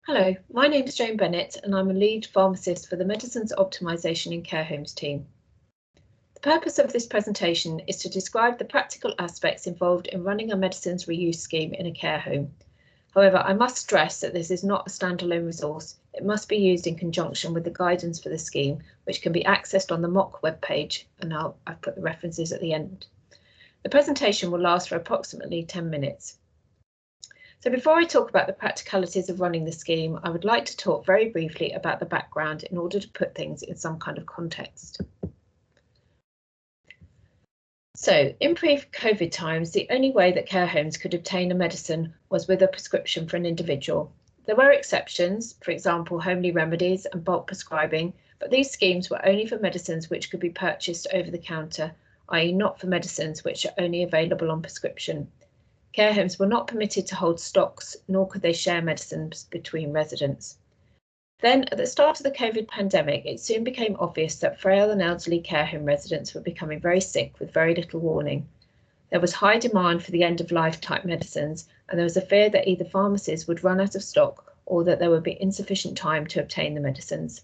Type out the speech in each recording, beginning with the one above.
Hello, my name is Jane Bennett and I'm a lead pharmacist for the Medicines Optimisation in Care Homes team. The purpose of this presentation is to describe the practical aspects involved in running a medicines reuse scheme in a care home. However, I must stress that this is not a standalone resource. It must be used in conjunction with the guidance for the scheme, which can be accessed on the MOC webpage, and I've put the references at the end. The presentation will last for approximately 10 minutes. So before I talk about the practicalities of running the scheme, I would like to talk very briefly about the background in order to put things in some kind of context. So in pre-COVID times, the only way that care homes could obtain a medicine was with a prescription for an individual. There were exceptions, for example, homely remedies and bulk prescribing, but these schemes were only for medicines which could be purchased over the counter, i.e. not for medicines which are only available on prescription. Care homes were not permitted to hold stocks, nor could they share medicines between residents. Then, at the start of the COVID pandemic, it soon became obvious that frail and elderly care home residents were becoming very sick with very little warning. There was high demand for the end-of-life type medicines, and there was a fear that either pharmacies would run out of stock or that there would be insufficient time to obtain the medicines.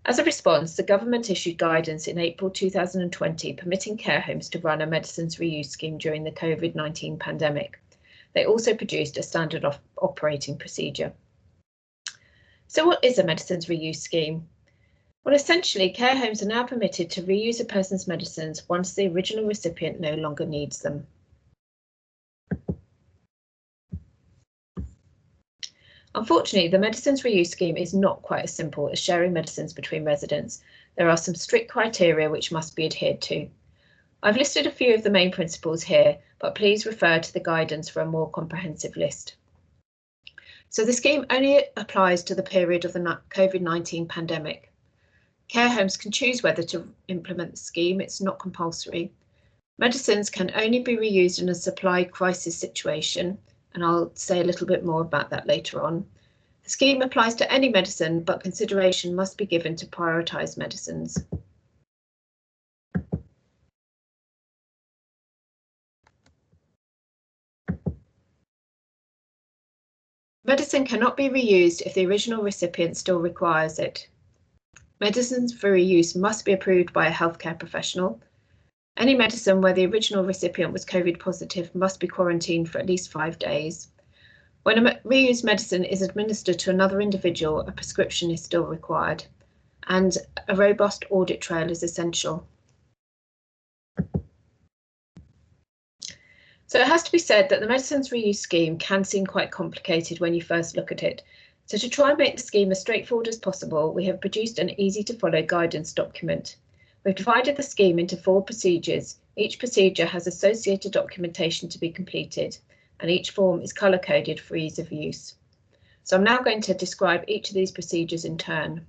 As a response, the government issued guidance in April 2020 permitting care homes to run a medicines reuse scheme during the COVID-19 pandemic. They also produced a standard operating procedure. So what is a medicines reuse scheme? Well, essentially, care homes are now permitted to reuse a person's medicines once the original recipient no longer needs them. Unfortunately, the medicines reuse scheme is not quite as simple as sharing medicines between residents. There are some strict criteria which must be adhered to. I've listed a few of the main principles here, but please refer to the guidance for a more comprehensive list. So the scheme only applies to the period of the COVID-19 pandemic. Care homes can choose whether to implement the scheme. It's not compulsory. Medicines can only be reused in a supply crisis situation, and I'll say a little bit more about that later on. The scheme applies to any medicine, but consideration must be given to prioritise medicines. Medicine cannot be reused if the original recipient still requires it. Medicines for reuse must be approved by a healthcare professional. Any medicine where the original recipient was COVID positive must be quarantined for at least 5 days. When a reused medicine is administered to another individual, a prescription is still required, and a robust audit trail is essential. So it has to be said that the medicines reuse scheme can seem quite complicated when you first look at it. So to try and make the scheme as straightforward as possible, we have produced an easy to follow guidance document. We've divided the scheme into 4 procedures. Each procedure has associated documentation to be completed, and each form is colour-coded for ease of use. So I'm now going to describe each of these procedures in turn.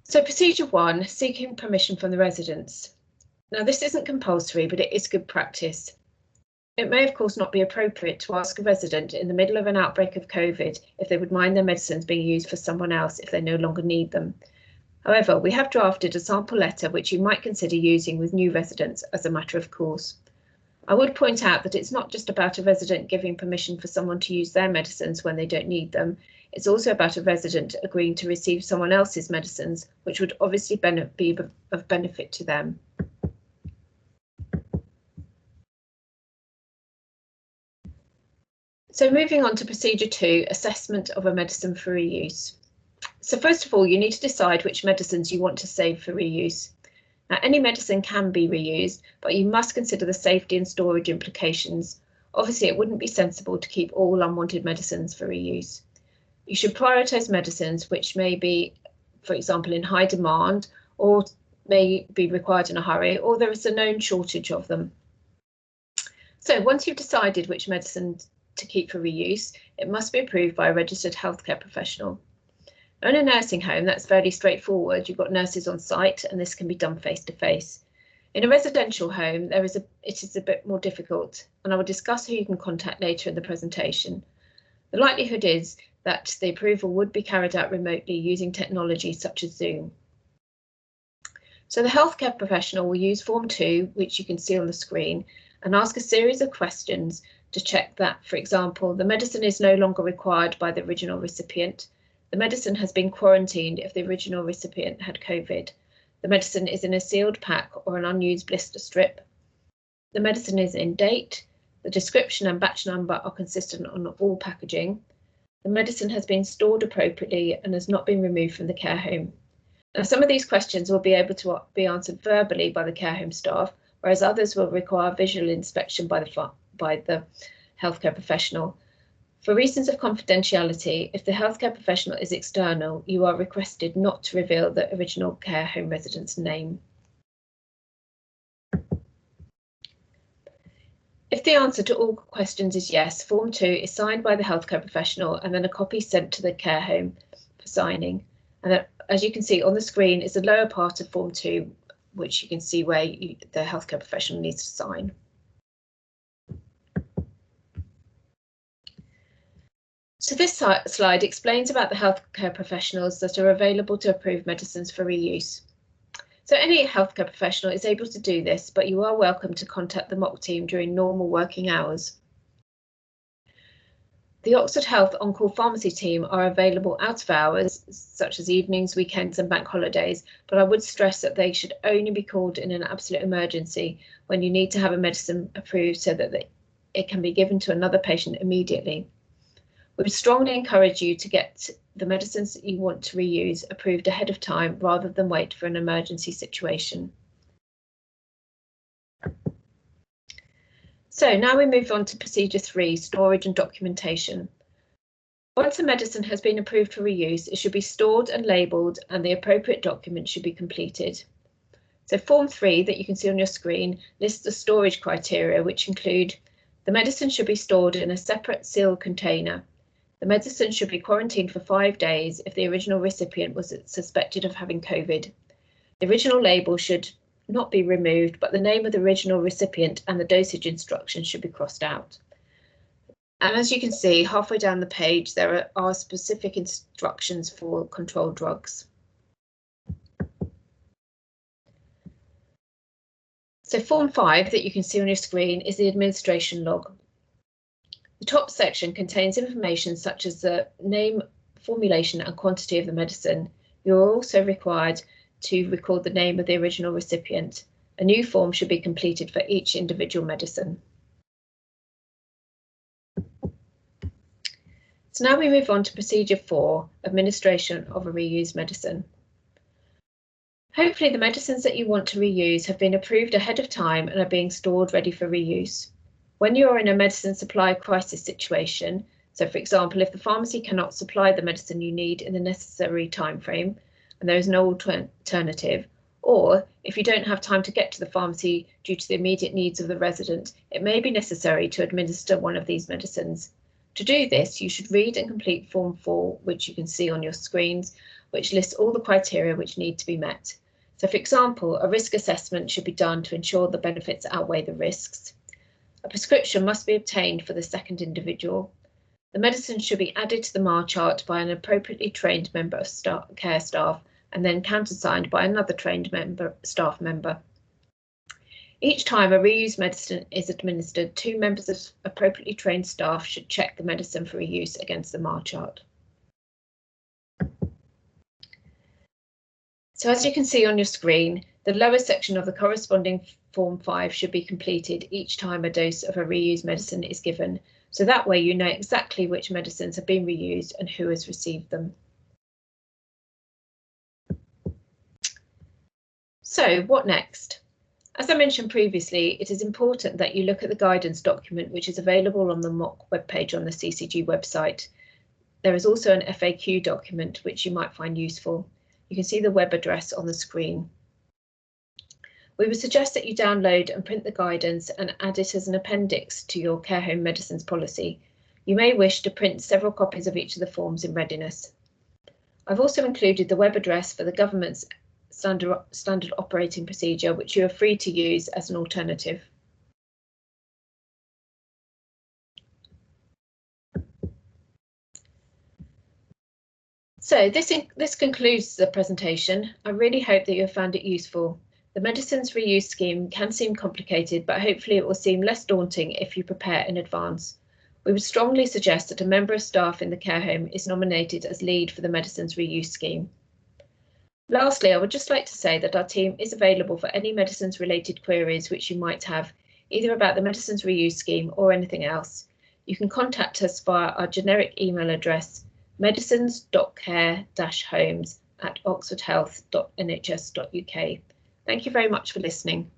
So procedure 1, seeking permission from the residents. Now this isn't compulsory, but it is good practice. It may of course not be appropriate to ask a resident in the middle of an outbreak of COVID if they would mind their medicines being used for someone else if they no longer need them. However, we have drafted a sample letter which you might consider using with new residents as a matter of course. I would point out that it's not just about a resident giving permission for someone to use their medicines when they don't need them. It's also about a resident agreeing to receive someone else's medicines, which would obviously be of benefit to them. So moving on to procedure 2, assessment of a medicine for reuse. So first of all, you need to decide which medicines you want to save for reuse. Now, any medicine can be reused, but you must consider the safety and storage implications. Obviously, it wouldn't be sensible to keep all unwanted medicines for reuse. You should prioritise medicines which may be, for example, in high demand or may be required in a hurry, or there is a known shortage of them. So once you've decided which medicine to keep for reuse, it must be approved by a registered healthcare professional. Now, in a nursing home, that's fairly straightforward. You've got nurses on site and this can be done face to face. In a residential home, it is a bit more difficult, and I will discuss who you can contact later in the presentation. The likelihood is that the approval would be carried out remotely using technology such as Zoom. So the healthcare professional will use Form 2, which you can see on the screen, and ask a series of questions to check that, for example, the medicine is no longer required by the original recipient. The medicine has been quarantined if the original recipient had COVID. The medicine is in a sealed pack or an unused blister strip. The medicine is in date. The description and batch number are consistent on all packaging. The medicine has been stored appropriately and has not been removed from the care home. Now, some of these questions will be able to be answered verbally by the care home staff, whereas others will require visual inspection by the healthcare professional. For reasons of confidentiality, if the healthcare professional is external, you are requested not to reveal the original care home resident's name. If the answer to all questions is yes, Form 2 is signed by the healthcare professional and then a copy sent to the care home for signing. And as you can see on the screen is the lower part of Form 2, which you can see where the healthcare professional needs to sign. So this slide explains about the healthcare professionals that are available to approve medicines for reuse. So any healthcare professional is able to do this, but you are welcome to contact the MOC team during normal working hours. The Oxford Health On-Call Pharmacy team are available out of hours, such as evenings, weekends and bank holidays, but I would stress that they should only be called in an absolute emergency when you need to have a medicine approved so that it can be given to another patient immediately. We would strongly encourage you to get the medicines that you want to reuse approved ahead of time rather than wait for an emergency situation. So now we move on to procedure 3, storage and documentation. Once a medicine has been approved for reuse, it should be stored and labelled and the appropriate documents should be completed. So Form 3 that you can see on your screen lists the storage criteria, which include the medicine should be stored in a separate sealed container. The medicine should be quarantined for 5 days if the original recipient was suspected of having COVID. The original label should not be removed, but the name of the original recipient and the dosage instructions should be crossed out. And as you can see, halfway down the page, there are specific instructions for controlled drugs. So Form 5 that you can see on your screen is the administration log. The top section contains information such as the name, formulation and quantity of the medicine. You are also required to record the name of the original recipient. A new form should be completed for each individual medicine. So now we move on to procedure 4, administration of a reused medicine. Hopefully the medicines that you want to reuse have been approved ahead of time and are being stored ready for reuse. When you are in a medicine supply crisis situation, so for example, if the pharmacy cannot supply the medicine you need in the necessary time frame and there is no alternative, or if you don't have time to get to the pharmacy due to the immediate needs of the resident, it may be necessary to administer one of these medicines. To do this, you should read and complete Form 4, which you can see on your screens, which lists all the criteria which need to be met. So for example, a risk assessment should be done to ensure the benefits outweigh the risks. A prescription must be obtained for the second individual. The medicine should be added to the MAR chart by an appropriately trained member of care staff and then countersigned by another trained staff member. Each time a reused medicine is administered, 2 members of appropriately trained staff should check the medicine for reuse against the MAR chart. So as you can see on your screen, the lower section of the corresponding Form 5 should be completed each time a dose of a reused medicine is given, so that way you know exactly which medicines have been reused and who has received them. So what next? As I mentioned previously, it is important that you look at the guidance document which is available on the MOC webpage on the CCG website. There is also an FAQ document which you might find useful. You can see the web address on the screen. We would suggest that you download and print the guidance and add it as an appendix to your care home medicines policy. You may wish to print several copies of each of the forms in readiness. I've also included the web address for the government's standard operating procedure, which you are free to use as an alternative. So this concludes the presentation. I really hope that you have found it useful. The Medicines Reuse Scheme can seem complicated, but hopefully it will seem less daunting if you prepare in advance. We would strongly suggest that a member of staff in the care home is nominated as lead for the Medicines Reuse Scheme. Lastly, I would just like to say that our team is available for any medicines related queries which you might have, either about the Medicines Reuse Scheme or anything else. You can contact us via our generic email address, medicines.care-homes@oxfordhealth.nhs.uk. Thank you very much for listening.